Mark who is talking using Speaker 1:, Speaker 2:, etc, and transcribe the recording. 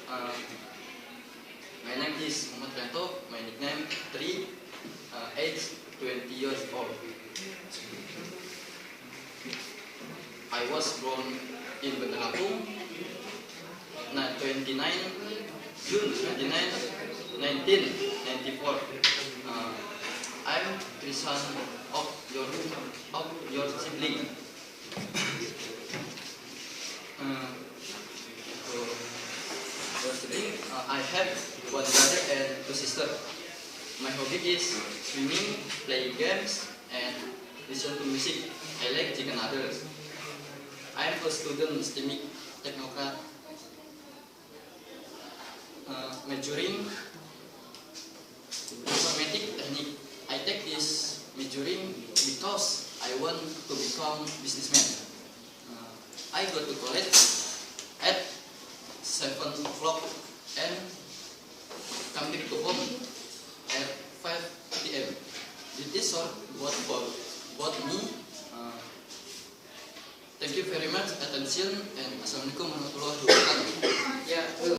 Speaker 1: Uh, my name is Muhammad Rianto. My nickname 3, age 20 years old. I was born in Bandar Lampung, 29 June 1994. I'm the son of your sibling. I have one brother and 2 sisters. My hobby is swimming, playing games, and listen to music. I like chicken others. I am a student STEMIC Technocrat, majoring informatic technique. I take this majoring because I want to become businessman. I go to college at 7 o'clock and come back to home at 5 p.m. This is all about me. Thank you very much attention and Assalamualaikum warahmatullahi wabarakatuh.